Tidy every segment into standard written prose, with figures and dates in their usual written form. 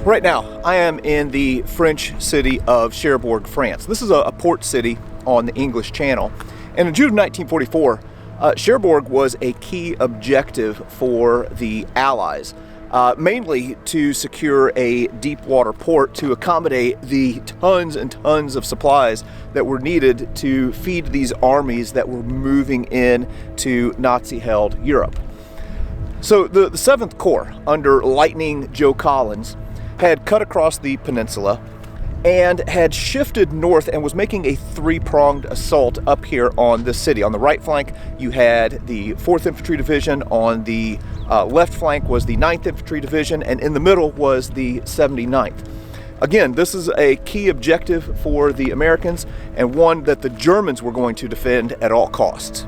Right now, I am in the French city of Cherbourg, France. This is a port city on the English Channel. And in June of 1944, Cherbourg was a key objective for the Allies, mainly to secure a deep water port to accommodate the tons and tons of supplies that were needed to feed these armies that were moving in to Nazi-held Europe. So the 7th Corps, under Lightning Joe Collins, had cut across the peninsula and had shifted north and was making a three-pronged assault up here on this city. On the right flank, you had the 4th Infantry Division. On the left flank was the 9th Infantry Division, and in the middle was the 79th. Again, this is a key objective for the Americans and one that the Germans were going to defend at all costs.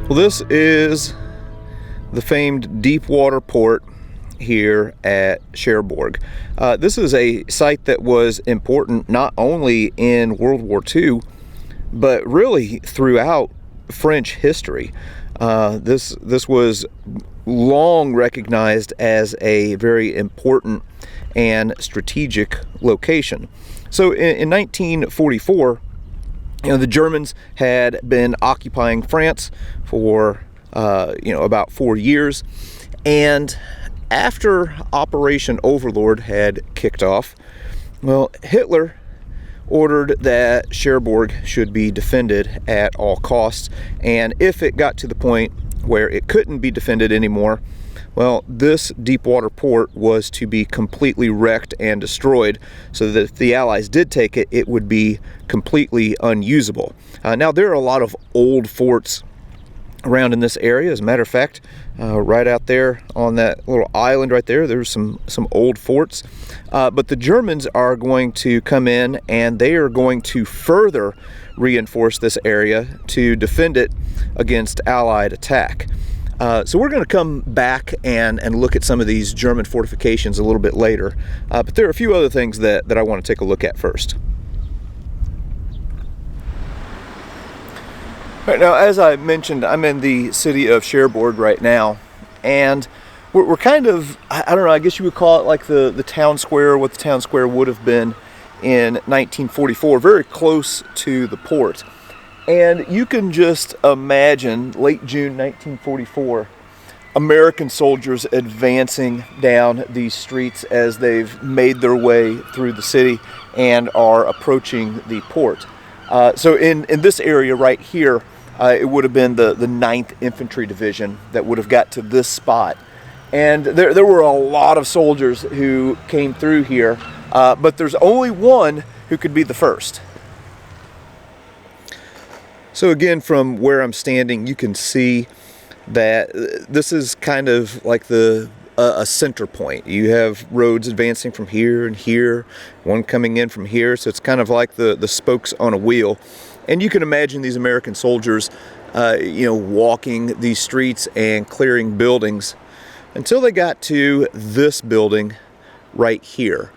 Well, this is the famed deep water port here at Cherbourg. This is a site that was important not only in World War II, but really throughout French history. This was long recognized as a very important and strategic location. So in 1944, the Germans had been occupying France for about 4 years, and after Operation Overlord had kicked off, well, Hitler ordered that Cherbourg should be defended at all costs, and if it got to the point where it couldn't be defended anymore, well, this deep water port was to be completely wrecked and destroyed, so that if the Allies did take it, it would be completely unusable. Now, there are a lot of old forts around in this area. As a matter of fact, right out there on that little island right there, there's some old forts. But the Germans are going to come in and they are going to further reinforce this area to defend it against Allied attack. So we're going to come back and look at some of these German fortifications a little bit later. But there are a few other things that I want to take a look at first. Right now, as I mentioned, I'm in the city of Cherbourg right now, and we're kind of, I don't know, I guess you would call it like the town square, what the town square would have been in 1944, very close to the port. And you can just imagine late June 1944, American soldiers advancing down these streets as they've made their way through the city and are approaching the port. So in this area right here, it would have been the 9th Infantry Division that would have got to this spot. And there were a lot of soldiers who came through here, but there's only one who could be the first. So again, from where I'm standing, you can see that this is kind of like a center point. You have roads advancing from here and here, one coming in from here, so it's kind of like the spokes on a wheel. And you can imagine these American soldiers, walking these streets and clearing buildings until they got to this building right here.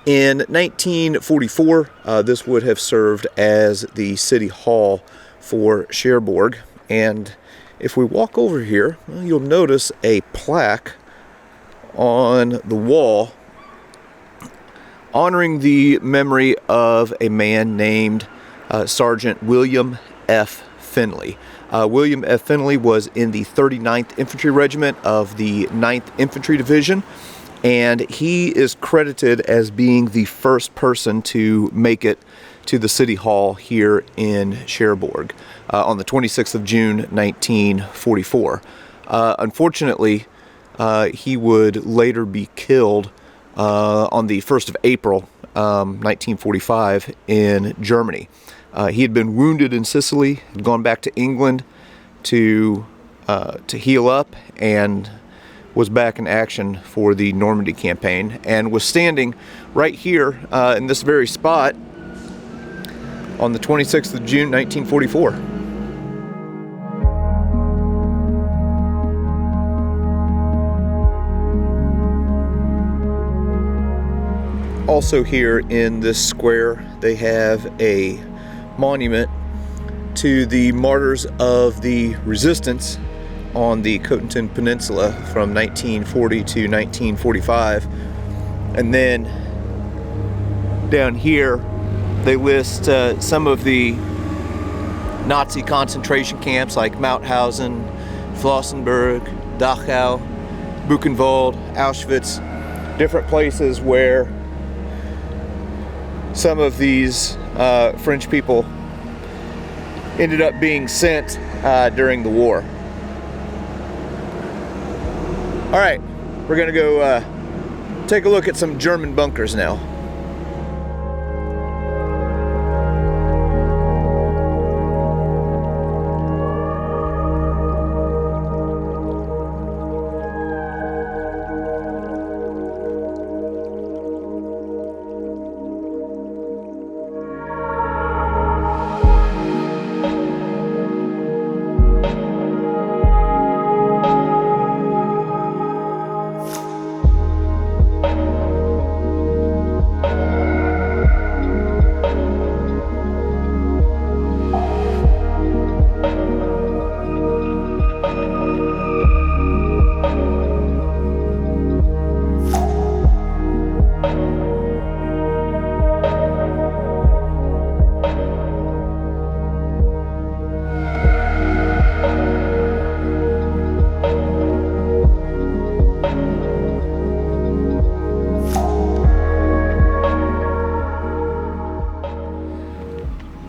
In 1944, this would have served as the city hall for Cherbourg, and if we walk over here, well, you'll notice a plaque on the wall honoring the memory of a man named Sergeant William F. Finley. William F. Finley was in the 39th Infantry Regiment of the 9th Infantry Division, and he is credited as being the first person to make it to the City Hall here in Cherbourg on the 26th of June, 1944. Unfortunately, he would later be killed on the 1st of April, 1945 in Germany. He had been wounded in Sicily, had gone back to England to heal up, and was back in action for the Normandy campaign, and was standing right here in this very spot on the 26th of June, 1944. Also here in this square, they have a monument to the martyrs of the resistance on the Cotentin Peninsula from 1940 to 1945. And then down here they list some of the Nazi concentration camps like Mauthausen, Flossenburg, Dachau, Buchenwald, Auschwitz, different places where some of these French people ended up being sent during the war. All right, we're gonna go take a look at some German bunkers now.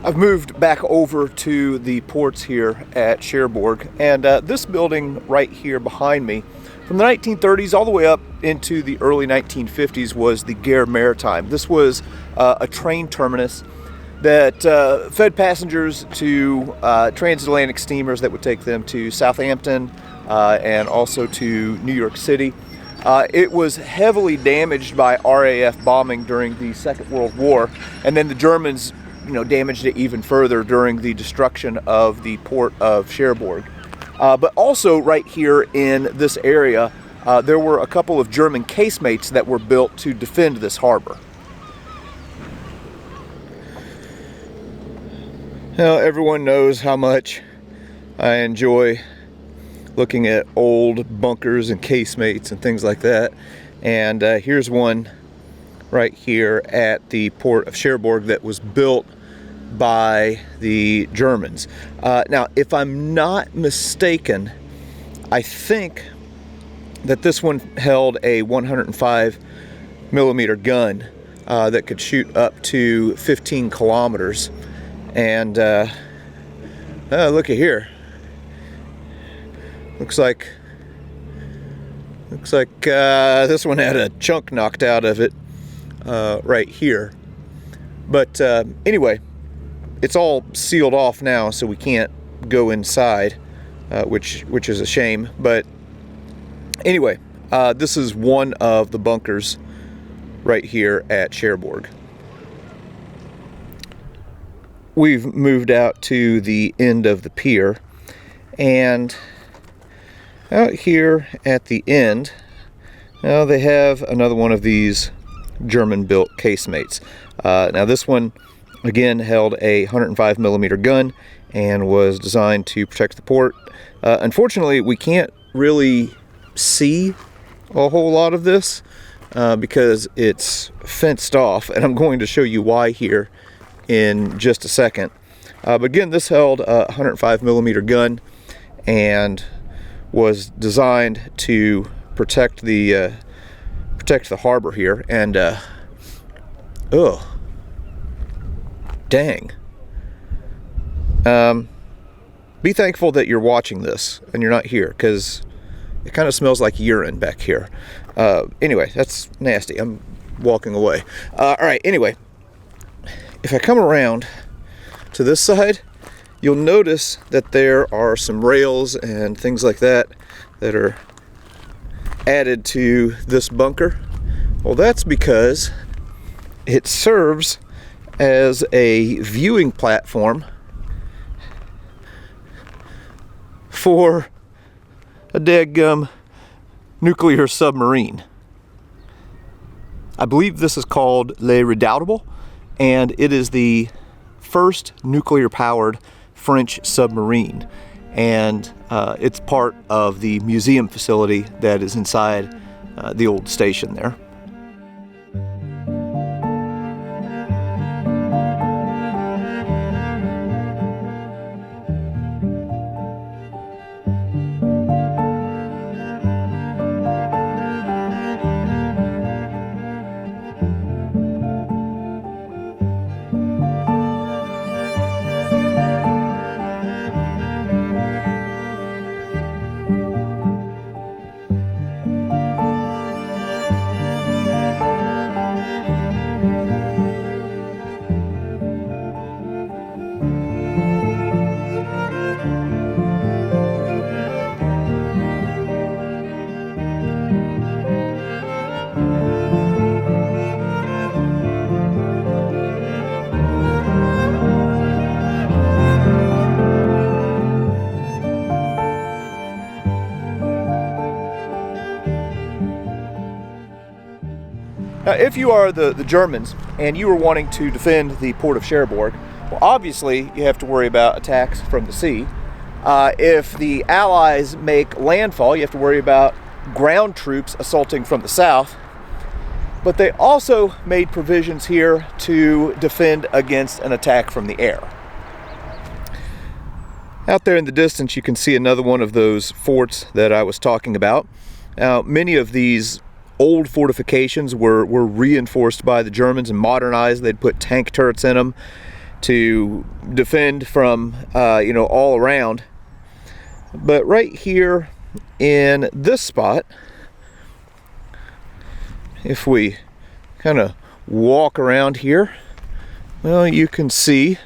I've moved back over to the ports here at Cherbourg, and this building right here behind me from the 1930s all the way up into the early 1950s was the Gare Maritime. This was a train terminus that fed passengers to transatlantic steamers that would take them to Southampton and also to New York City. It was heavily damaged by RAF bombing during the Second World War, and then the Germans damaged it even further during the destruction of the port of Cherbourg. But also right here in this area, there were a couple of German casemates that were built to defend this harbor. Now, everyone knows how much I enjoy looking at old bunkers and casemates and things like that. And here's one right here at the port of Cherbourg that was built by the Germans. Now, if I'm not mistaken, I think that this one held a 105 millimeter gun that could shoot up to 15 kilometers. And look at here. Looks like this one had a chunk knocked out of it right here. But anyway, it's all sealed off now, so we can't go inside, which is a shame. But anyway, this is one of the bunkers right here at Cherbourg. We've moved out to the end of the pier, and out here at the end, now they have another one of these German-built casemates. Now this one, again, held a 105 millimeter gun and was designed to protect the port. Unfortunately, we can't really see a whole lot of this because it's fenced off, and I'm going to show you why here in just a second. But again, this held a 105 millimeter gun and was designed to protect the harbor here. And dang. be thankful that you're watching this and you're not here, because it kind of smells like urine back here. Anyway, that's nasty. I'm walking away. All right, anyway, if I come around to this side, you'll notice that there are some rails and things like that that are added to this bunker. Well, that's because it serves as a viewing platform for a dadgum nuclear submarine. I believe this is called Le Redoutable, and it is the first nuclear-powered French submarine. And it's part of the museum facility that is inside the old station there. Now, if you are the Germans and you are wanting to defend the port of Cherbourg, well, obviously you have to worry about attacks from the sea. If the Allies make landfall, you have to worry about ground troops assaulting from the south. But they also made provisions here to defend against an attack from the air. Out there in the distance, you can see another one of those forts that I was talking about. Now, many of these old fortifications were reinforced by the Germans and modernized. They'd put tank turrets in them to defend from, all around. But right here in this spot, if we kind of walk around here, well, you can see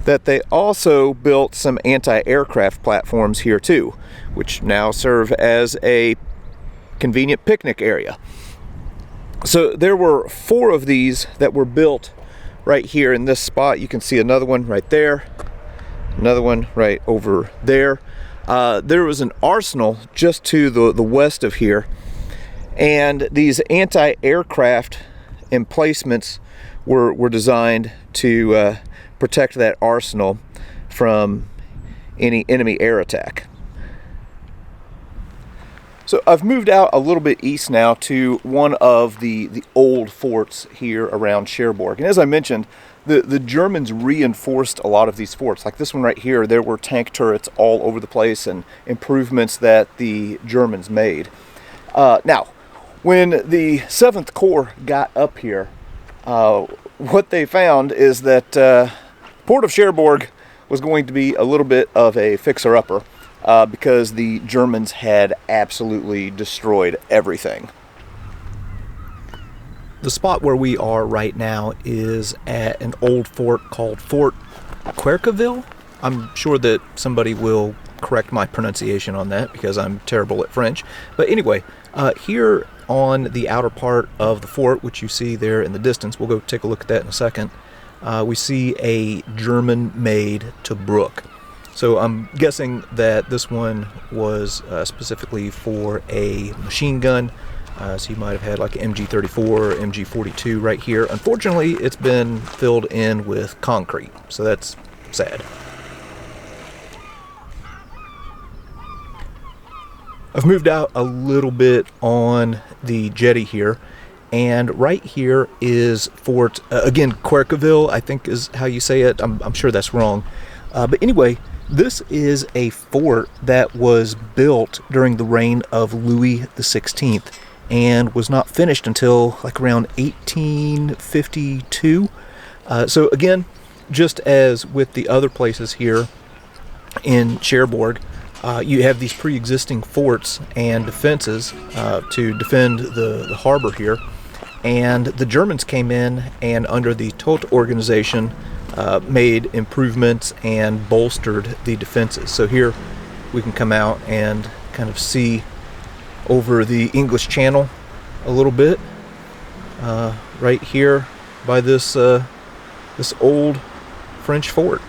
that they also built some anti-aircraft platforms here too, which now serve as a convenient picnic area. So there were 4 of these that were built right here in this spot. You can see another one right there, another one right over there. There was an arsenal just to the west of here, and these anti-aircraft emplacements were designed to protect that arsenal from any enemy air attack. So I've moved out a little bit east now to one of the old forts here around Cherbourg. And as I mentioned, the Germans reinforced a lot of these forts. Like this one right here, there were tank turrets all over the place and improvements that the Germans made. Now, when the 7th Corps got up here, what they found is that Port of Cherbourg was going to be a little bit of a fixer-upper. Because the Germans had absolutely destroyed everything. The spot where we are right now is at an old fort called Fort Querqueville. I'm sure that somebody will correct my pronunciation on that because I'm terrible at French. But anyway, here on the outer part of the fort, which you see there in the distance, we'll go take a look at that in a second, we see a German-made Tobruk. So I'm guessing that this one was specifically for a machine gun. So you might have had like an MG34 or MG42 right here. Unfortunately, it's been filled in with concrete, so that's sad. I've moved out a little bit on the jetty here, and right here is Fort, again, Querqueville, I think is how you say it. I'm sure that's wrong. But anyway, this is a fort that was built during the reign of Louis XVI and was not finished until like around 1852. So again, just as with the other places here, in Cherbourg, you have these pre-existing forts and defenses to defend the harbor here. And the Germans came in and under the Todt organization made improvements and bolstered the defenses. So here we can come out and kind of see over the English Channel a little bit, right here by this this old French fort.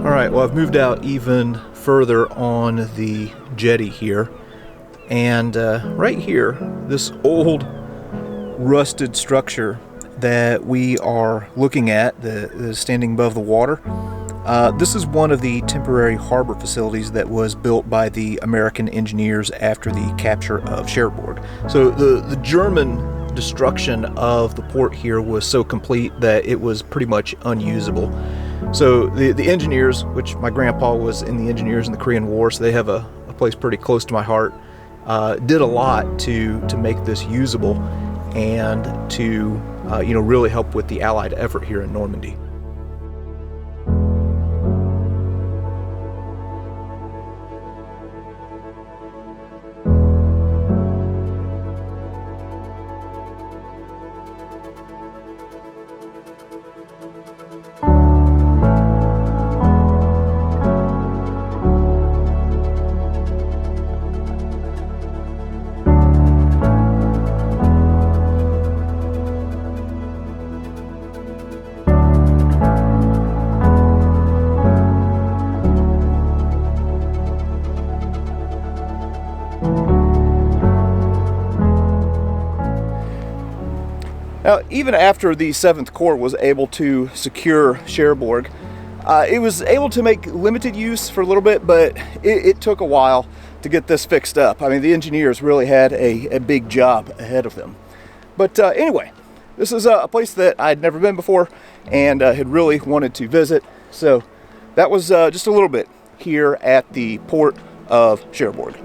Alright, well, I've moved out even further on the jetty here, and right here, this old rusted structure that we are looking at, the standing above the water, this is one of the temporary harbor facilities that was built by the American engineers after the capture of Cherbourg. So the German destruction of the port here was so complete that it was pretty much unusable. So the engineers, which my grandpa was in the engineers in the Korean War, so they have a place pretty close to my heart, did a lot to make this usable and to really help with the Allied effort here in Normandy. Now, even after the 7th Corps was able to secure Cherbourg, it was able to make limited use for a little bit, but it took a while to get this fixed up. I mean, the engineers really had a big job ahead of them. But anyway, this is a place that I'd never been before and had really wanted to visit. So that was just a little bit here at the port of Cherbourg.